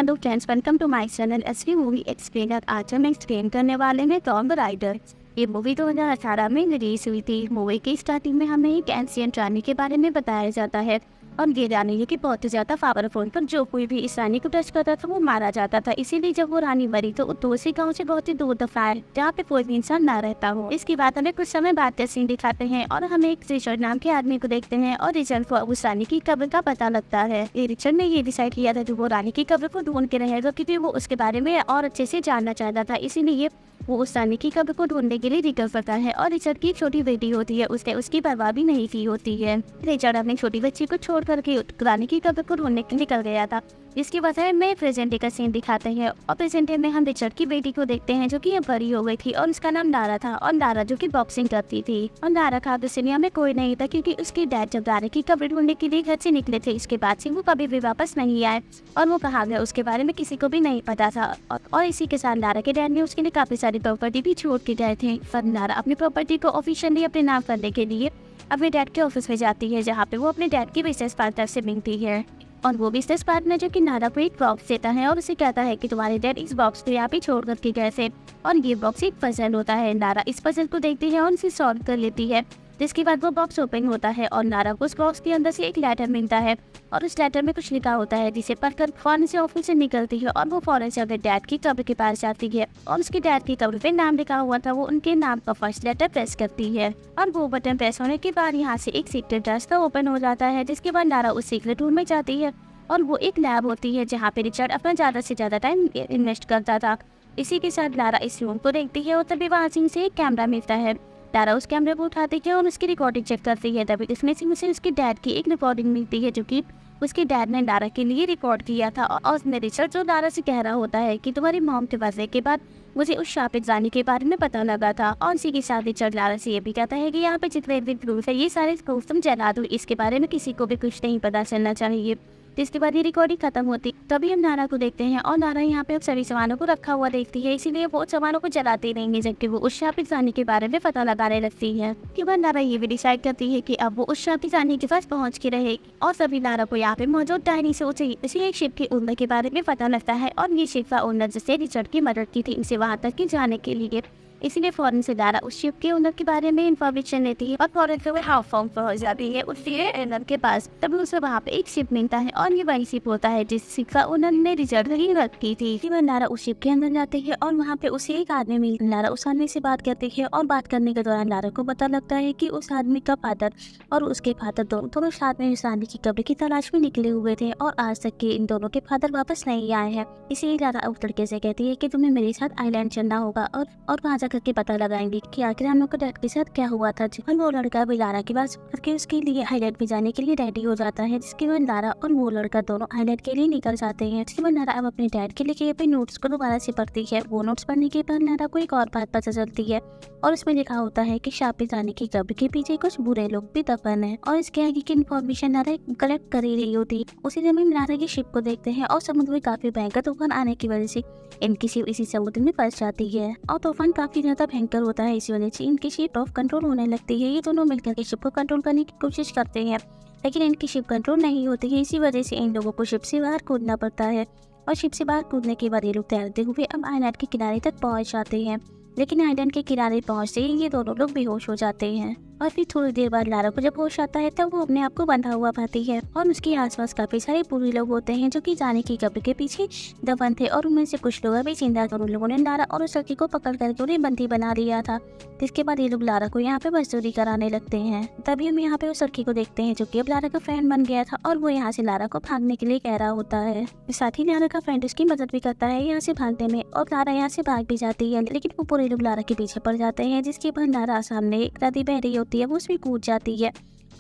Hello friends, welcome to my channel SV movie explainer. आज हम explain करने वाले हैं टॉम राइडर। ये मूवी 2018 में रिलीज हुई थी। मूवी की स्टार्टिंग में हमें एक एंशिएंट रानी के बारे में बताया जाता है और ये रानी ये कि बहुत ज़्यादा पावरफुल, पर जो कोई भी इस रानी को टच करता था वो मारा जाता था। इसीलिए जब वो रानी मरी तो उसी गाँव से बहुत ही दूर दफनाया जहाँ पे कोई भी इंसान ना रहता हो। इसके बाद हमें कुछ समय बाद का सीन दिखाते हैं और हम एक रिचर्ड नाम के आदमी को देखते हैं और रिचर्ड को उस रानी की कब्र का पता लगता है। रिचर्ड ने ये डिसाइड किया था कि वो रानी की कब्र को ढूंढ के रहेगा क्योंकि वो उसके बारे में और अच्छे से जानना चाहता था। इसीलिए वो उस रानी की कब्र को ढूंढने के लिए निकल पड़ता है और रिचर्ड की एक छोटी बेटी होती है, उसने उसकी परवाह भी नहीं की होती है। रिचर्ड अपनी छोटी बच्ची को छोड़ करके रानी की कब्र को ढूंढने के निकल गया था। इसके बाद में प्रेजेंट डे का सीन दिखाते हैं और प्रेजेंट डे में हम रिचर्ड की बेटी को देखते हैं जो कि अब बड़ी हो गई थी और उसका नाम नारा था और नारा जो कि बॉक्सिंग करती थी। और नारा का अब दुनिया में कोई नहीं था क्योंकि उसके डैड जब नारा की कब्र ढूंढने के लिए घर से निकले थे, इसके बाद से वो कभी भी वापस नहीं आए और वो कहाँ गए उसके बारे में किसी को भी नहीं पता था। और इसी के साथ नारा के डैड ने उसके लिए काफी सारी प्रॉपर्टी भी छोड़ के गए थे। पर नारा अपनी प्रॉपर्टी को ऑफिशियली अपने नाम करने के लिए अपने डैड के ऑफिस में जाती है जहाँ पे वो अपने डैड की बिजनेस पार्टनर से मिलती है। और वो बिजनेस पार्टनर जो कि नारा को एक बॉक्स देता है और उसे कहता है कि तुम्हारे डैड इस बॉक्स को यहाँ पे छोड़ करके गए थे और ये बॉक्स एक पजल होता है। नारा इस पजल को देखती है और उसे सॉल्व कर लेती है, जिसके बाद वो बॉक्स ओपन होता है और नारा को उस बॉक्स के अंदर से एक लेटर मिलता है और उस लेटर में कुछ लिखा होता है, जिसे पढ़कर फौरन से ऑफिस से निकलती है और वो फौरन से अपने डैड की कब्र के पास जाती है और उसके डैड की कब्र पे नाम लिखा हुआ था, वो उनके नाम का फर्स्ट लेटर प्रेस करती है और वो बटन प्रेस होने के बाद यहाँ से एक सीक्रेट रास्ता ओपन हो जाता है, जिसके बाद नारा उस सीक्रेट रूम में जाती है और वो एक लैब होती है जहाँ पे रिचर्ड अपना ज़्यादा से ज़्यादा टाइम इन्वेस्ट करता था। इसी के साथ नारा इस रूम को देखती है और तभी वहाँ से एक कैमरा मिलता है। नारा उस कैमरे को उठाती है और उसकी रिकॉर्डिंग चेक करती है, तभी इसमें से उसे उसके डैड की एक रिकॉर्डिंग मिलती है जो कि उसके डैड ने नारा के लिए रिकॉर्ड किया था। और उसमें रिचर्ड जो नारा से कह रहा होता है कि तुम्हारी मॉम के मरने के बाद मुझे उस शापित रानी के बारे में पता लगा था। और इसी के साथ रिचर्ड नारा से ये भी कहता है कि यहाँ पे जितने भी प्रूफ है ये सारे प्रूफ तुम जला दो, इसके बारे में किसी को भी कुछ नहीं पता चलना चाहिए। जिसके बाद ये रिकॉर्डिंग खत्म होती तभी हम नारा को देखते हैं और नारा यहाँ पे अब सभी सामानों को रखा हुआ देखती है, इसीलिए वो सामानों को जलाती रहेंगे जबकि वो उस शापित रानी के बारे में पता लगाने लगती है। के बाद नारा ये भी डिसाइड करती है कि अब वो उस शापित रानी के पास पहुंच के रहेगी और सभी नारा को यहाँ पे मौजूद डायरी से उसे एक शिप के ओनर के बारे में पता लगता है और ये शिप का ओनर जिससे रिचर्ड की मदद की थी इसे वहाँ तक के जाने के लिए। इसीलिए फौरन से नारा उस शिप के ओनर के बारे में इन्फॉर्मेशन लेती है और फौरन से वो हाउस पहुंच जाती है उसके ओनर के पास। तभी उसे वहाँ पे एक शिप मिलता है और ये वही शिप होता है जिस शिप का ओनर ने रिजर्व ही रख की थी। इसी बार नारा उस शिप के अंदर जाती है और वहाँ पे उसे एक आदमी मिलता है। नारा उस आदमी से बात करती है और बात करने के दौरान नारा को पता लगता है कि उस आदमी का फादर और उसके फादर दोनों साथ में उस आदमी की कब्र की तलाश में निकले हुए थे और आज तक के इन दोनों के फादर वापस नहीं आए हैं। इसीलिए नारा उस लड़के से कहती है कि तुम्हें मेरे साथ आइलैंड चलना होगा और वहाँ जाकर के पता लगाएंगे कि आखिर हम लोग के डैड के साथ क्या हुआ था। और वो लड़का भी नारा की बात करके उसके लिए आइलैंड में जाने के लिए रेडी हो जाता है, जिसके बाद नारा और वो लड़का दोनों आइलैंड के लिए निकल जाते हैं। इसके बाद नारा अब अपने डैड के लिए अपने नोट्स को दोबारा से पढ़ती है। वो नोट्स पढ़ने के बाद नारा को एक और बात पता चलती है और उसमें लिखा होता है कि शापित रानी की कब्र के पीछे कुछ बुरे लोग भी दफन है और इसके आगे की इन्फॉर्मेशन नारा कलेक्ट कर ही रही होती है। उसी समय नारा की शिप को देखते हैं और समुद्र में काफी भयंकर तूफान आने की वजह से इनकी शिप इसी समुद्र में फंस जाती है और तूफान काफी ज्यादा भयंकर होता है। इसी वजह से इनकी शिप ऑफ कंट्रोल होने लगती है। ये दोनों मिलकर के शिप को कंट्रोल करने की कोशिश करते हैं लेकिन इनकी शिप कंट्रोल नहीं होती है। इसी वजह से इन लोगों को शिप से बाहर कूदना पड़ता है और शिप से बाहर कूदने के बाद ये लोग तैरते हुए अब आइलैंड के किनारे तक पहुंच जाते हैं। लेकिन आइलैंड के किनारे पहुंचते ही ये दोनों लोग बेहोश हो जाते हैं और फिर थोड़ी देर बाद नारा को जब होश आता है तब वो अपने आप को बंधा हुआ पाती है और उसके आसपास काफी सारे बुरे लोग होते हैं जो कि जाने की कब्र के पीछे दफन थे और उनमें से कुछ लोग अभी जिंदा थे। उन लोगों ने नारा और उस लड़की को पकड़ करके उन्हें बंदी बना लिया था, जिसके बाद ये लोग नारा को यहाँ पे मजदूरी कराने लगते हैं। तभी हम यहाँ पे उस लड़की को देखते हैं जो कि अब नारा का फ्रेंड बन गया था और वो यहाँ से नारा को भागने के लिए कह रहा होता है। साथ ही नारा का फ्रेंड उसकी मदद भी करता है यहाँ से भागने में और नारा यहाँ से भाग भी जाती है, लेकिन वो पूरे लोग नारा के पीछे पड़ जाते हैं, जिसके बाद नारा सामने एक नदी बह रही होती है वो उसमें कूद जाती है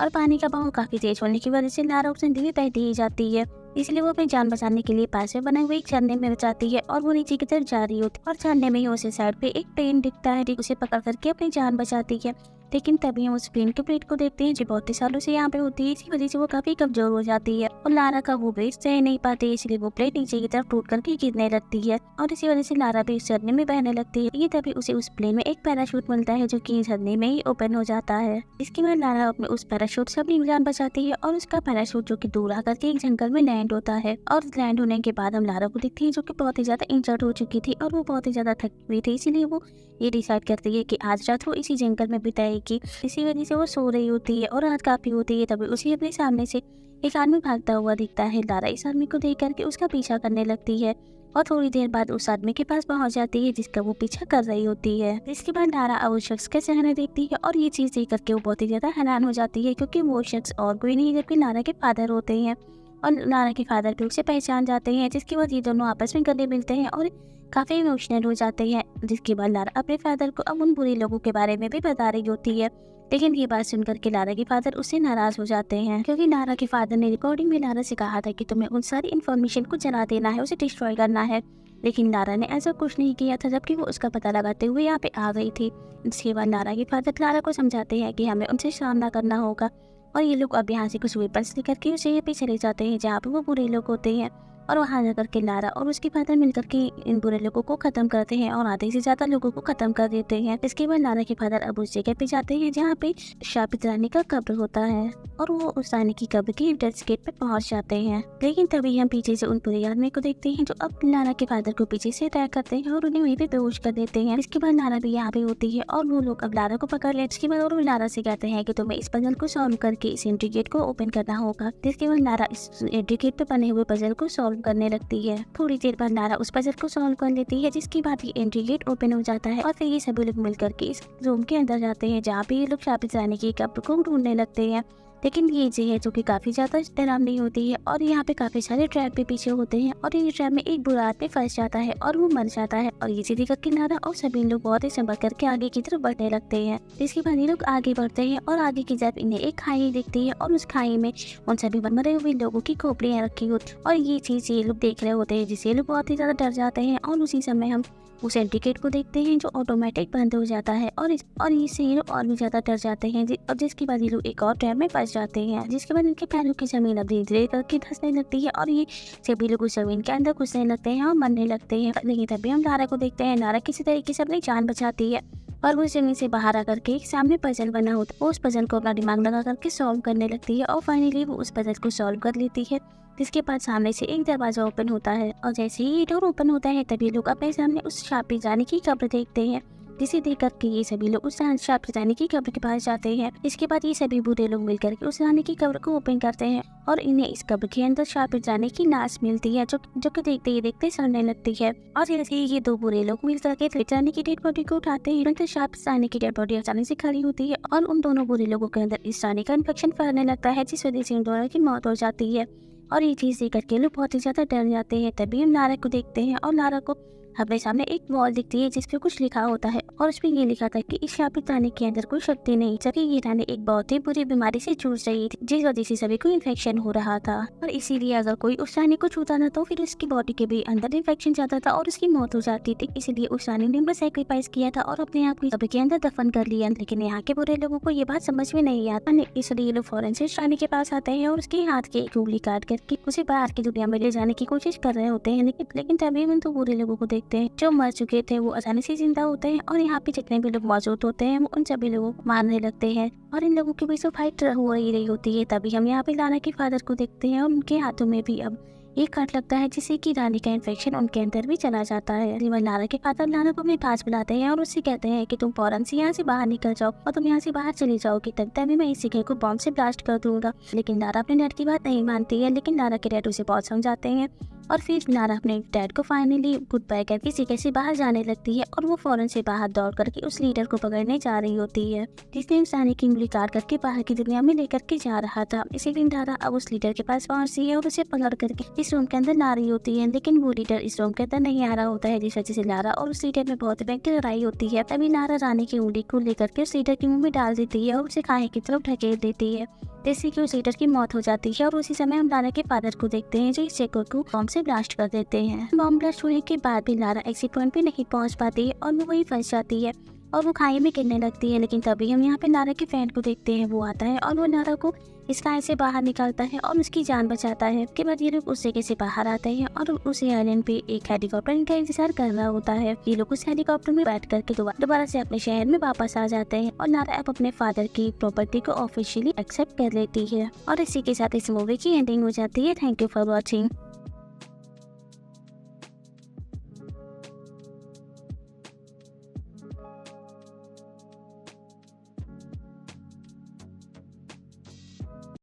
और पानी का बहाव काफी तेज होने की वजह से नारा उसमें धीरे बहती ही जाती है। इसलिए वो अपनी जान बचाने के लिए पास में बने हुए एक झरने में जाती है और वो नीचे की तरफ जा रही होती है और झरने में ही उसे साइड पे एक ट्रेन दिखता है, उसे पकड़ करके अपनी जान बचाती है। लेकिन तभी हम उस पेन के प्लेट को देखते हैं जो बहुत ही सालों से यहाँ पे होती है। इसी वजह से वो काफी कमजोर हो जाती है और लारा का वो ब्रेस सह नहीं पाते, इसलिए वो प्लेट नीचे की तरफ टूट करके गिरने लगती है और इसी वजह से लारा भी उस झरने में बहने लगती है। ये तभी उसे उस प्लेन में एक पैराशूट मिलता है जो कि झरने में ही ओपन हो जाता है। इसके बाद लारा अपने उस पैराशूट से अपनी जान बचाती है और उसका पैराशूट जो कि दूर आकर के एक जंगल में लैंड होता है। और लैंड होने के बाद हम लारा को देखते हैं जो कि बहुत ही ज्यादा इंजर्ड हो चुकी थी और वो बहुत ही ज्यादा थकी हुई थी, इसीलिए वो ये डिसाइड करती है कि आज रात वो इसी जंगल में बिताएगी। इसी वजह से वो सो रही होती है और रात काफी होती है। तभी उसे अपने सामने से एक आदमी भागता हुआ दिखता है। लारा इस आदमी को देख करके उसका पीछा करने लगती है और थोड़ी देर बाद उस आदमी के पास पहुंच जाती है जिसका वो पीछा कर रही होती है। इसके बाद लारा अब उस शख्स के चेहरे देखती है और ये चीज देख करके वो बहुत ही ज्यादा हैरान हो जाती है, क्योंकि वो शख्स और कोई नहीं जबकि लारा के फादर होते हैं और लारा के फादर भी उसे पहचान जाते हैं। जिसके बाद ये दोनों आपस में गले मिलते हैं और काफी इमोशनल हो जाते हैं। जिसके बाद लारा अपने फादर को अब उन बुरे लोगों के बारे में भी बता रही होती है, लेकिन ये बात सुनकर के लारा के फादर उससे नाराज हो जाते हैं, क्योंकि लारा के फादर ने रिकॉर्डिंग में लारा से कहा था कि तुम्हें उन सारी इन्फॉर्मेशन को जला देना है, उसे डिस्ट्रॉय करना है। लेकिन लारा ने ऐसा कुछ नहीं किया था, जबकि वो उसका पता लगाते हुए यहाँ पे आ गई थी। इसके बाद लारा के फादर लारा को समझाते हैं कि हमें उनसे सामना करना होगा और ये लोग अब यहाँ से कुछ वेपन्स लेकर के उसे यहाँ पे चले जाते हैं जहाँ पे वो बुरे लोग होते हैं और वहाँ जाकर के लारा और उसके फादर मिलकर के इन बुरे लोगों को खत्म करते हैं और आधे से ज्यादा लोगों को खत्म कर देते हैं। इसके बाद लारा के फादर अब उस जगह पे जाते हैं जहाँ पे शापित रानी का कब्र होता है और वो उस रानी की कब्र के एंट्रेंस गेट पे पहुंच जाते हैं। लेकिन तभी हम पीछे से उन बुरे आदमी को देखते हैं जो अब लारा के फादर को पीछे से अटैक करते हैं और उन्हें वहीं पे बेहोश कर देते हैं। इसके बाद लारा भी यहाँ पे होती है और वो लोग अब लारा को पकड़ लेते हैं। इसके बाद वो लारा से कहते हैं कि तुम्हें इस पजल को सॉल्व करके इस एंट्री गेट को ओपन करना होगा। जिसके बाद लारा इस एंट्री गेट पे बने हुए पजल को सॉल्व करने लगती है। थोड़ी देर बाद लारा उस पजल को सॉल्व कर लेती है, जिसके बाद ये एंट्री गेट ओपन हो जाता है और फिर ये सभी लोग मिलकर के इस रूम के अंदर जाते हैं जहाँ पे ये लोग शापित रानी की कब्र को ढूंढने लगते हैं। लेकिन ये चीज है जो कि काफी ज्यादा डरावनी होती है और यहाँ पे काफी सारे ट्रैप भी पीछे होते हैं और ये ट्रैप में एक बुरा आदमी फंस जाता है और वो मर जाता है और ये चीज करके लारा और सभी लोग बहुत ही संभल करके आगे की तरफ बढ़ने लगते हैं। इसके बाद ये लोग आगे बढ़ते हैं और आगे की तरफ इन्हें एक खाई दिखती है और उस खाई में उन सभी मरे हुए लोगों की खोपड़ियाँ रखी होती और ये चीज ये लोग देख रहे होते हैं, जिससे लोग बहुत ही ज्यादा डर जाते हैं। और उसी समय हम उस एंटीकेट को देखते हैं जो ऑटोमेटिक बंद हो जाता है और इससे ये लोग और भी ज्यादा डर जाते हैं और जिसके बाद ये लोग एक और ट्रैप में फंस जाते हैं। जिसके बाद इनके पैरों की जमीन अब धीरे धीरे करके धंसने लगती है और ये सभी लोग उस जमीन के अंदर घुसने लगते हैं और मरने लगते हैं। लेकिन तभी हम लारा को देखते हैं, लारा किसी तरीके से अपनी जान बचाती है और वो जमीन से बाहर आकर के एक सामने पजल बना होता है, उस पजल को अपना दिमाग लगा करके सॉल्व करने लगती है और फाइनली वो उस पजल को सॉल्व कर लेती है। जिसके बाद सामने से एक दरवाजा ओपन होता है और जैसे ही ये डोर ओपन होता है तभी लोग अपने सामने उस शापित रानी की कब्र देखते हैं, जिसे देख करके ये सभी लोग उस शापित रानी की कब्र के पास जाते हैं। इसके बाद ये सभी बुरे लोग मिलकर के उस रानी की कब्र को ओपन करते हैं और इन्हें इस कब्र के अंदर शापित रानी की लाश मिलती है जो कि देखते ही देखते सड़ने लगती है। और जैसे ही ये दो बुरे लोग मिलकर के रानी की डेड बॉडी को उठाते हैं तो शापित रानी की डेड बॉडी अचानक से खड़ी होती है और उन दोनों बुरे लोगों के अंदर इस रानी का इन्फेक्शन फैलने लगता है, जिस वजह से उन दोनों की मौत हो जाती है। और ये चीज देख करके लोग बहुत ही ज्यादा डर जाते हैं। तभी हम लारा को देखते हैं और लारा को अपने सामने एक वॉल दिखती है जिसपे कुछ लिखा होता है और उसमें ये लिखा था कि इस शापित रानी के अंदर कोई शक्ति नहीं, जबकि ये रानी एक बहुत ही बुरी बीमारी से जूझ रही थी जिस वजह से सभी को इन्फेक्शन हो रहा था और इसीलिए अगर कोई उस रानी को छूता ना तो फिर उसकी बॉडी के भी अंदर इन्फेक्शन जाता था और उसकी मौत हो जाती थी। इसीलिए उस रानी ने अपना सेक्रीफाइस किया था और अपने आप को कब्र के अंदर दफन कर लिया। लेकिन यहाँ के बुरे लोगों को ये बात समझ में नहीं आता, इसलिए ये लोग फौरन से रानी के पास आते हैं और उसके हाथ की एक उंगली काट करके उसे बाहर की दुनिया में ले जाने की कोशिश कर रहे होते हैं। लेकिन तभी हम तो बुरे लोगों को देखते हैं जो मर चुके थे वो अचानक से जिंदा होते हैं और यहाँ पे जितने भी लोग मौजूद होते हैं वो उन सभी लोगों को मारने लगते हैं और इन लोगों के बीच फाइट हो रही होती है। तभी हम यहाँ पे लारा के फादर को देखते हैं और उनके हाथों में भी अब एक कट लगता है जिससे कि रानी का इन्फेक्शन उनके अंदर भी चला जाता है। लारा के फादर लारा को अपने पास बुलाते हैं और उससे कहते हैं कि तुम फौरन से यहाँ से बाहर निकल जाओ और तुम यहाँ से बाहर चली जाओगी तभी मैं इस जगह को बॉम्ब से ब्लास्ट कर दूंगा। लेकिन लारा अपने डैड की बात नहीं मानती है, लेकिन लारा के डैड उसे बहुत समझाते हैं और फिर लारा अपने डैड को फाइनली गुड बाय करके जगह से बाहर जाने लगती है और वो फौरन से बाहर दौड़ करके उस लीडर को पकड़ने जा रही होती है जिसने उस रानी की उंगली काट करके बाहर की दुनिया में लेकर के जा रहा था। इसी दिन लारा अब उस लीडर के पास पहुंचती है और उसे पकड़ करके इस रूम के अंदर ला रही होती है, लेकिन वो लीडर इस रूम के अंदर नहीं आ रहा होता है, जिस वजह से लारा और उस लीडर में बहुत भयंकर लड़ाई होती है। तभी लारा रानी की उंगली को लेकर के उस लीडर के मुंह में डाल देती है और उसे खाने की तरफ ढकेल देती है, जैसे कि उस लीडर की मौत हो जाती है। और उसी समय हम लारा के फादर को देखते हैं जो इस जगह को बॉम्ब से ब्लास्ट कर देते हैं। बॉम्ब ब्लास्ट होने के बाद भी लारा एग्जिट पॉइंट पे नहीं पहुंच पाती है और वो वहीं फंस जाती है। और वो खाई में गिरने लगती है। लेकिन तभी हम यहाँ पे नारा के फ्रेंड को देखते हैं। वो आता है और वो नारा को इस खाई से बाहर निकालता है और उसकी जान बचाता है। उसके बाद ये लोग उस जगह से बाहर आते हैं और उसी आइलैंड पे एक हेलीकॉप्टर इनका इंतजार कर रहा होता है। ये लोग उस हेलीकॉप्टर में बैठ करके दोबारा से अपने शहर में वापस आ जाते हैं और नारा अब अपने फादर की प्रॉपर्टी को ऑफिशियली एक्सेप्ट कर लेती है। और इसी के साथ इस मूवी की एंडिंग हो जाती है। Thank you for watching.